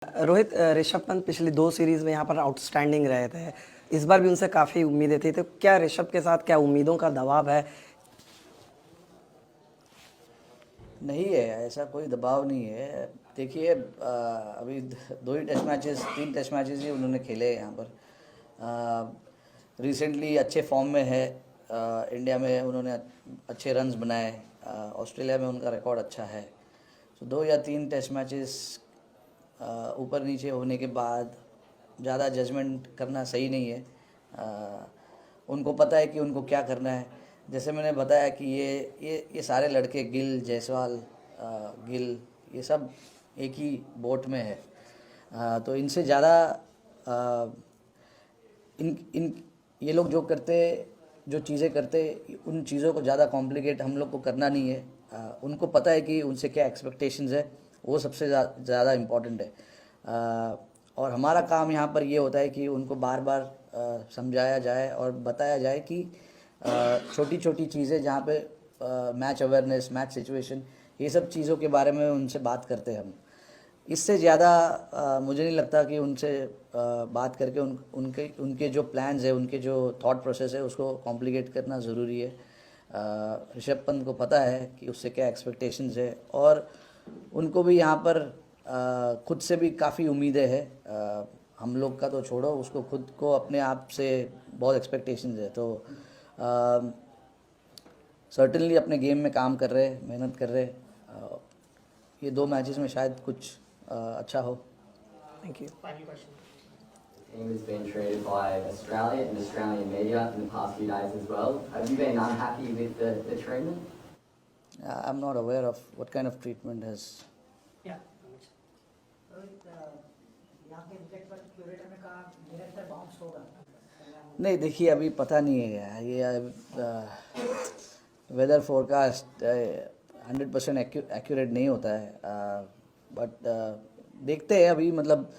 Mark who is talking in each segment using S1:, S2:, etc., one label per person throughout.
S1: रोहित ऋषभ पंत पिछली 2 सीरीज में यहाँ पर आउटस्टैंडिंग रहे थे। इस बार भी उनसे काफ़ी उम्मीदें थी, तो क्या ऋषभ के साथ क्या उम्मीदों का दबाव है?
S2: नहीं है, ऐसा कोई दबाव नहीं है। देखिए अभी 2 ही टेस्ट मैचेस 3 टेस्ट मैचेस ही उन्होंने खेले यहाँ पर। रिसेंटली अच्छे फॉर्म में है। इंडिया में उन्होंने अच्छे रन्स बनाए। ऑस्ट्रेलिया में उनका रिकॉर्ड अच्छा है। तो 2 या 3 टेस्ट मैचेस ऊपर नीचे होने के बाद ज़्यादा जजमेंट करना सही नहीं है। उनको पता है कि उनको क्या करना है। जैसे मैंने बताया कि ये सारे लड़के गिल, जायसवाल, गिल, ये सब एक ही बोट में है। तो इनसे ज़्यादा इन इन ये लोग जो चीज़ें करते, उन चीज़ों को ज़्यादा कॉम्प्लिकेट हम लोग को करना नहीं है। उनको पता है कि उनसे क्या एक्सपेक्टेशंस है, वो सबसे ज़्यादा इम्पॉर्टेंट है। और हमारा काम यहाँ पर ये होता है कि उनको बार बार समझाया जाए और बताया जाए कि छोटी छोटी चीज़ें जहाँ पे मैच अवेयरनेस, मैच सिचुएशन, ये सब चीज़ों के बारे में उनसे बात करते हैं हम। इससे ज़्यादा मुझे नहीं लगता कि उनसे बात करके उनके जो प्लान्स है, उनके जो थॉट प्रोसेस है, उसको कॉम्प्लिकेट करना ज़रूरी है। ऋषभ पंत को पता है कि उससे क्या एक्सपेक्टेशंस है, और उनको भी यहाँ पर खुद से भी काफ़ी उम्मीदें हैं। हम लोग का तो छोड़ो, उसको खुद को अपने आप से बहुत एक्सपेक्टेशंस है। तो सर्टेनली अपने गेम में काम कर रहे, मेहनत कर रहे। ये 2 मैचेस में शायद कुछ अच्छा हो।
S1: Thank you.
S3: The team has been treated by Australia and Australian media in the past few days as well. Have you been unhappy with the treatment?
S2: I'm not aware of what kind of treatment has.
S4: Yeah. यहाँ के wicket पर curator ने कहा निरंतर bounce होगा।
S2: नहीं, देखिए अभी पता नहीं है ये वेदर फोरकास्ट 100% एक्यूरेट नहीं होता है। बट देखते हैं अभी, मतलब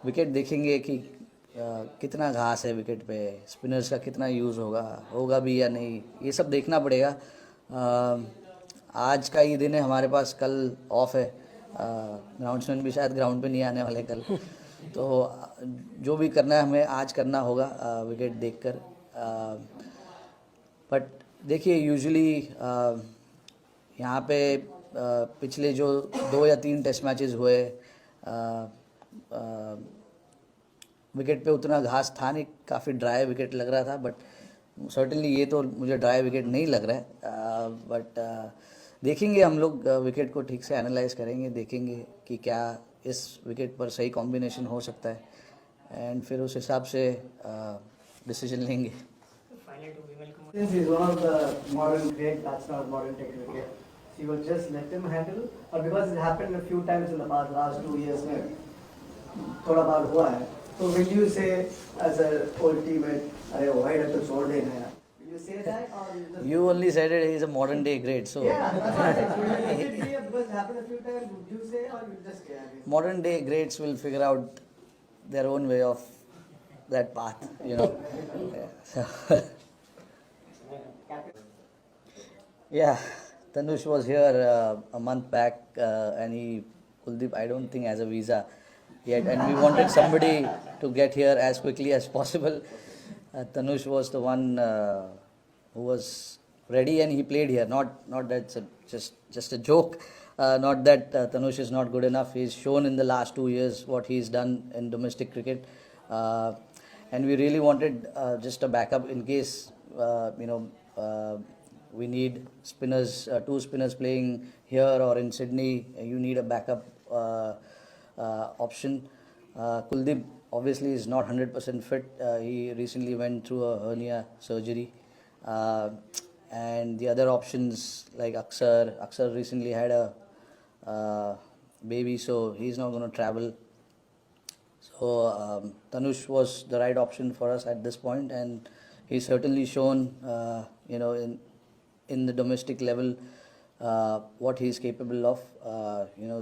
S2: विकेट देखेंगे कि कितना घास है विकेट पे, स्पिनर्स का कितना यूज़ होगा भी या नहीं, ये सब देखना पड़ेगा। आज का ही दिन है हमारे पास, कल ऑफ है। ग्राउंड्समैन भी शायद ग्राउंड पे नहीं आने वाले कल। तो जो भी करना है हमें आज करना होगा विकेट देखकर। बट देखिए यूजुअली यहाँ पे पिछले जो 2 या 3 टेस्ट मैचेस हुए, विकेट पे उतना घास था नहीं, काफ़ी ड्राई विकेट लग रहा था। बट सर्टेनली ये तो मुझे ड्राई विकेट नहीं लग रहा है। बट देखेंगे हम लोग, विकेट को ठीक से एनालाइज करेंगे, देखेंगे कि क्या इस विकेट पर सही कॉम्बिनेशन हो सकता है, एंड फिर उस हिसाब से डिसीजन लेंगे।
S4: Since he's one of the modern great batsmen of modern day cricket, so you will just let him handle, or because it happened a few times in the past, last 2 years में थोड़ा बार हुआ है, तो will you say as a old teammate, अरे wide तो छोड़ देना यार? Will you say that, or you just?
S2: You only said it, he's a modern day great, so
S4: Yeah, that's what I said. Will you say because it happened a few times? Would you say, or you just say?
S2: modern day greats will figure out their own way of that path, you know. So yeah, Tanush was here a month back, and Kuldeep, I don't think has a visa yet, and we wanted somebody to get here as quickly as possible. Tanush was the one who was ready, and he played here. Not that's just a joke. Not that Tanush is not good enough. He's shown in the last 2 years what he's done in domestic cricket, and we really wanted just a backup in case we need spinners, 2 spinners playing here or in Sydney. You need a backup option. Kuldeep obviously is not 100% fit. He recently went through a hernia surgery. And the other options like Aksar recently had a baby, so he's not going to travel. So Tanush was the right option for us at this point, and he's certainly shown, in the domestic level, what he's capable of.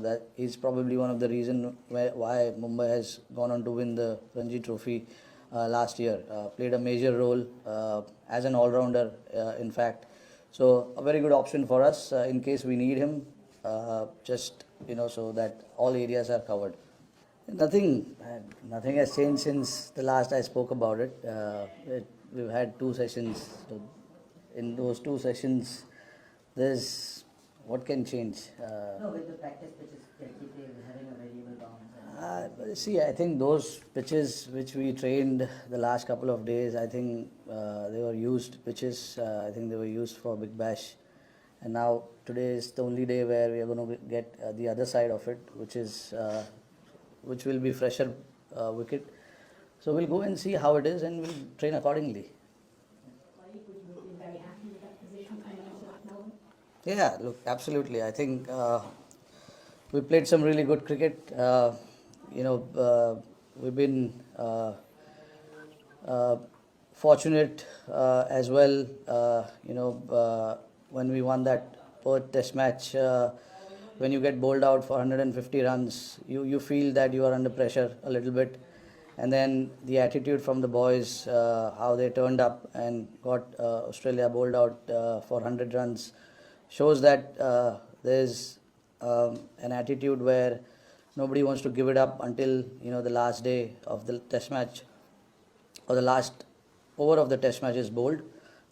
S2: That he's probably one of the reason why Mumbai has gone on to win the Ranji Trophy last year. Played a major role as an all-rounder, in fact. So a very good option for us in case we need him, so that all areas are covered. Nothing has changed since the last I spoke about it. We've had 2 sessions. So in those 2 sessions, there's what can change.
S5: No, with the practice pitches, keep having a variable bounce.
S2: See, I think those pitches which we trained the last couple of days, I think they were used pitches. I think they were used for Big Bash. And now today is the only day where we are going to get the other side of it, which will be fresher wicket. So we'll go and see how it is and we'll train accordingly.
S6: Would you be very happy with that position coming into Melbourne?
S2: Yeah, look, absolutely. I think we played some really good cricket. We've been fortunate as well. When we won that Perth Test match, when you get bowled out for 150 runs, you feel that you are under pressure a little bit. And then the attitude from the boys, how they turned up and got Australia bowled out for 100 runs, shows that there's an attitude where nobody wants to give it up until the last day of the Test match or the last over of the Test match is bowled.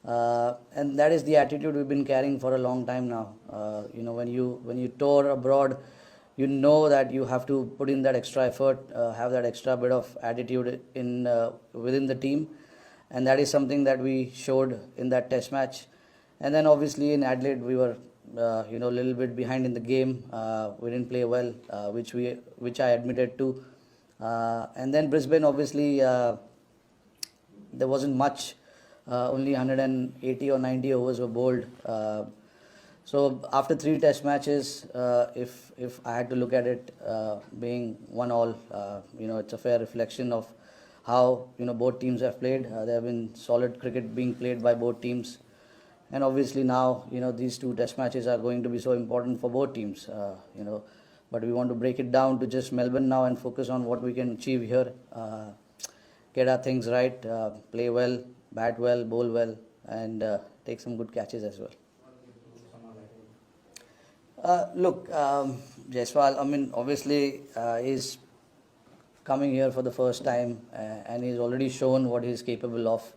S2: And that is the attitude we've been carrying for a long time now. When you tour abroad, you know that you have to put in that extra effort, have that extra bit of attitude in within the team, and that is something that we showed in that Test match. And then obviously in Adelaide we were a little bit behind in the game. We didn't play well, which I admitted to. And then Brisbane, obviously there wasn't much. Only 180 or 90 overs were bowled. So after 3 Test matches, if I had to look at it being 1-1, it's a fair reflection of how both teams have played. There have been solid cricket being played by both teams, and obviously now these 2 Test matches are going to be so important for both teams. But we want to break it down to just Melbourne now and focus on what we can achieve here. Get our things right, play well, bat well, bowl well, and take some good catches as well. Jaiswal, obviously he's coming here for the first time and he's already shown what he's capable of.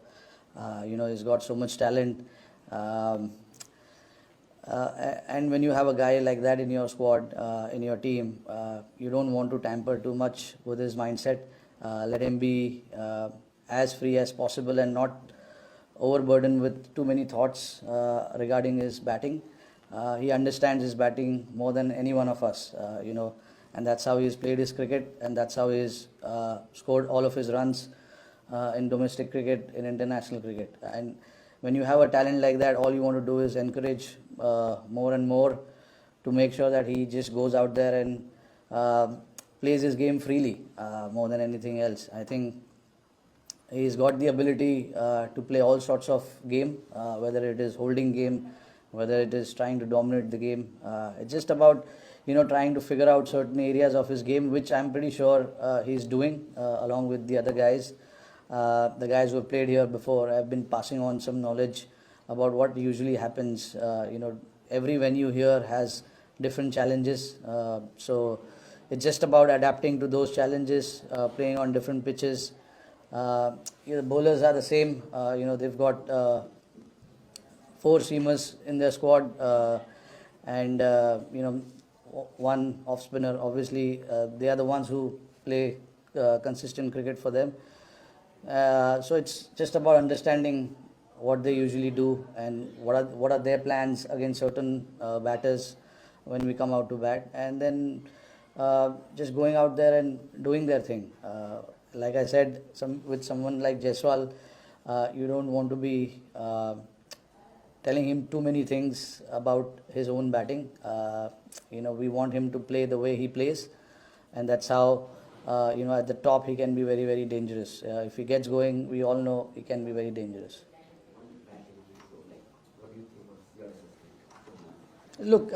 S2: He's got so much talent. And when you have a guy like that in your squad, in your team, you don't want to tamper too much with his mindset. Let him be as free as possible and not overburdened with too many thoughts regarding his batting. He understands his batting more than any one of us, and that's how he's played his cricket, and that's how he's scored all of his runs in domestic cricket, in international cricket. And when you have a talent like that, all you want to do is encourage more and more to make sure that he just goes out there and plays his game freely more than anything else. I think he's got the ability to play all sorts of game, whether it is holding game, whether it is trying to dominate the game. It's just about trying to figure out certain areas of his game, which I'm pretty sure he's doing along with the other guys. The guys who have played here before have been passing on some knowledge about what usually happens. Every venue here has different challenges, so it's just about adapting to those challenges, playing on different pitches. The bowlers are the same. They've got 4 seamers in their squad, and 1 off spinner. Obviously, they are the ones who play consistent cricket for them. So it's just about understanding what they usually do and what are their plans against certain batters when we come out to bat, and then just going out there and doing their thing. Like I said, with someone like Jaiswal, you don't want to be telling him too many things about his own batting. We want him to play the way he plays, and that's how at the top he can be very, very dangerous. If he gets going, we all know he can be very dangerous. Look,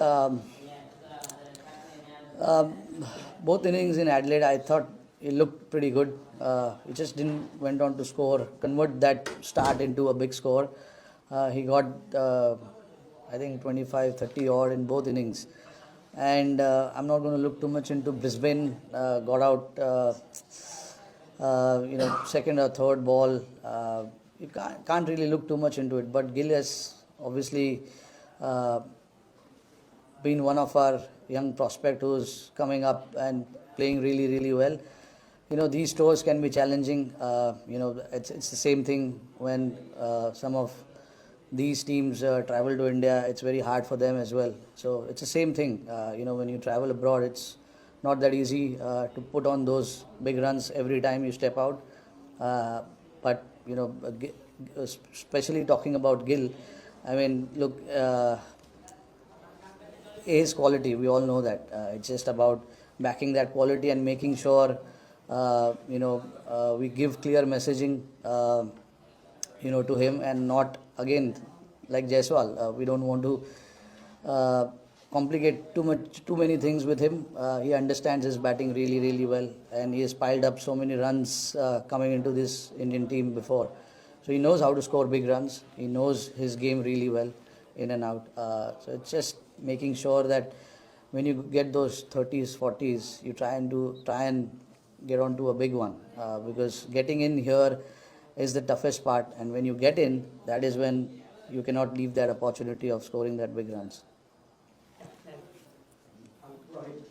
S2: both innings in Adelaide, I thought he looked pretty good. He just went on to convert that start into a big score. He got, I think, 25, 30 odd in both innings. And I'm not going to look too much into Brisbane. Got out, second or third ball. You can't really look too much into it. But Gill has obviously been one of our young prospect who's coming up and playing really, really well. These tours can be challenging. It's the same thing when some of these teams travel to India. It's very hard for them as well. So it's the same thing. When you travel abroad, it's not that easy to put on those big runs every time you step out. But especially talking about Gill, I mean, look. His quality, we all know that. It's just about backing that quality and making sure we give clear messaging to him, and not again like Jaiswal. We don't want to complicate too many things with him. He understands his batting really, really well, and he has piled up so many runs coming into this Indian team before. So he knows how to score big runs. He knows his game really well, in and out. So it's just making sure that when you get those 30s, 40s, you try and get onto a big one, because getting in here is the toughest part, and when you get in, that is when you cannot leave that opportunity of scoring that big runs.